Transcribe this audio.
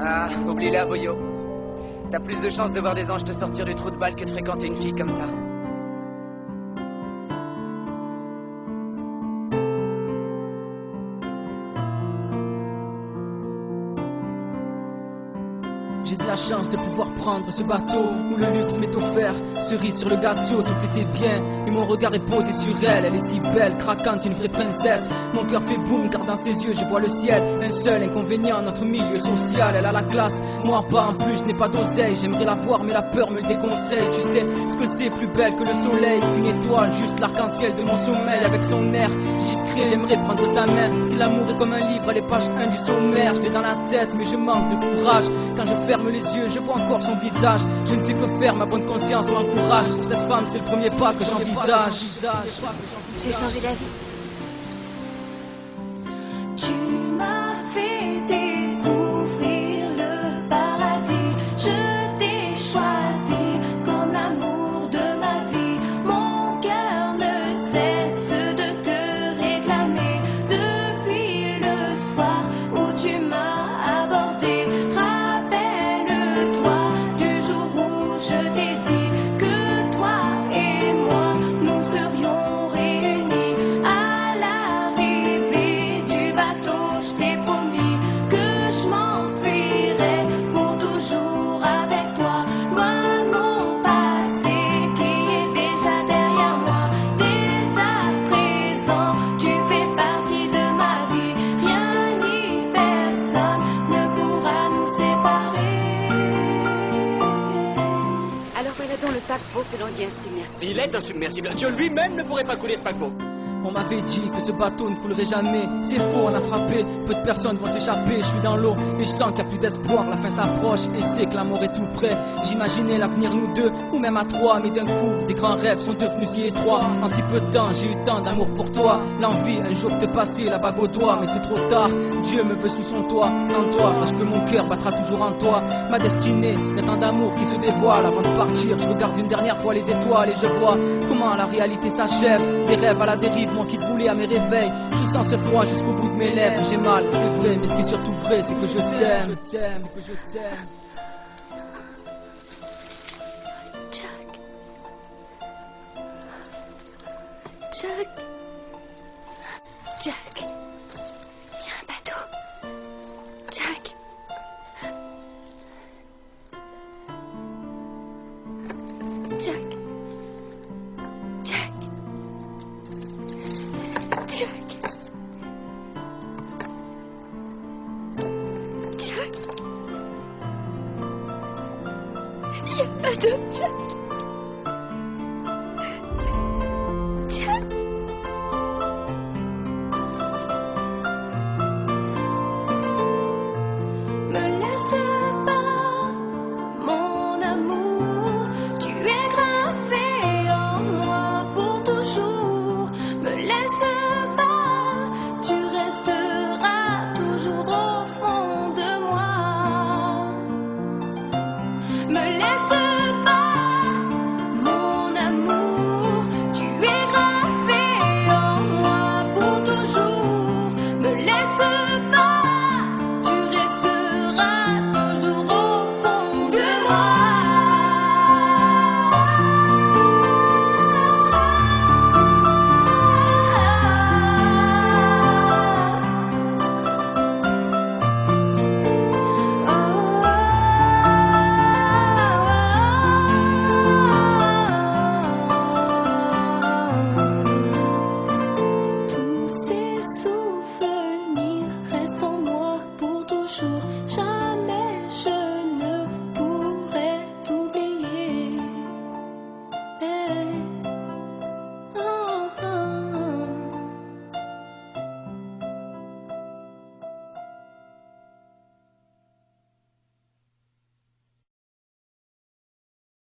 Ah, oublie-la, Boyo. T'as plus de chances de voir des anges te sortir du trou de balle que de fréquenter une fille comme ça. J'ai de la chance de pouvoir prendre ce bateau où le luxe m'est offert, cerise sur le gâteau, tout était bien et mon regard est posé sur elle. Elle est si belle, craquante, une vraie princesse. Mon cœur fait boum car dans ses yeux je vois le ciel. Un seul inconvénient, notre milieu social. Elle a la classe, moi pas, en plus je n'ai pas d'oseille. J'aimerais la voir mais la peur me le déconseille. Tu sais ce que c'est plus belle que le soleil, qu'une étoile, juste l'arc-en-ciel de mon sommeil. Avec son air discret, j'aimerais prendre sa main. Si l'amour est comme un livre, les pages 1 du sommaire. Je l'ai dans la tête mais je manque de courage. Quand je ferme les yeux, je vois encore son visage. Je ne sais que faire, ma bonne conscience m'encourage. Pour cette femme, c'est le premier pas que j'envisage. J'ai changé d'avis. Tu m'as fait découvrir le paradis. Je t'ai choisi comme l'amour de ma vie. Mon cœur ne cesse de te réclamer depuis le soir où tu m'as abordé. Rappelle-toi du jour où je t'ai dit que toi et moi nous serions réunis à l'arrivée du bateau. Je t'ai promis que je m'enfuirais pour toujours avec toi, loin de mon passé qui est déjà derrière moi. Dès à présent, tu fais partie de ma vie. Rien ni personne ne pourra nous séparer. Alors voilà donc le paquebot que l'on dit insubmersible. Il est insubmersible. Dieu lui-même ne pourrait pas couler ce paquebot. On m'avait dit que ce bateau ne coulerait jamais. C'est faux, on a frappé, peu de personnes vont s'échapper. Je suis dans l'eau et je sens qu'il n'y a plus d'espoir. La fin s'approche et je sais que l'amour est tout près. J'imaginais l'avenir nous deux, ou même à trois. Mais d'un coup, des grands rêves sont devenus si étroits. En si peu de temps, j'ai eu tant d'amour pour toi. L'envie, un jour de passer la bague au doigt. Mais c'est trop tard, Dieu me veut sous son toit. Sans toi, sache que mon cœur battra toujours en toi. Ma destinée, y a tant d'amour qui se dévoile. Avant de partir, je regarde une dernière fois les étoiles et je vois comment la réalité s'achève. Les rêves à la dérive, moi qui te voulais à mes réveils. Je sens ce froid jusqu'au bout de mes lèvres. J'ai mal, c'est vrai, mais ce qui est surtout vrai, c'est que je t'aime. Jack. Jack. Jack. Il y a un bateau. Jack. Jack. Jack. Jack. Jack. Il y a un bateau, Jack.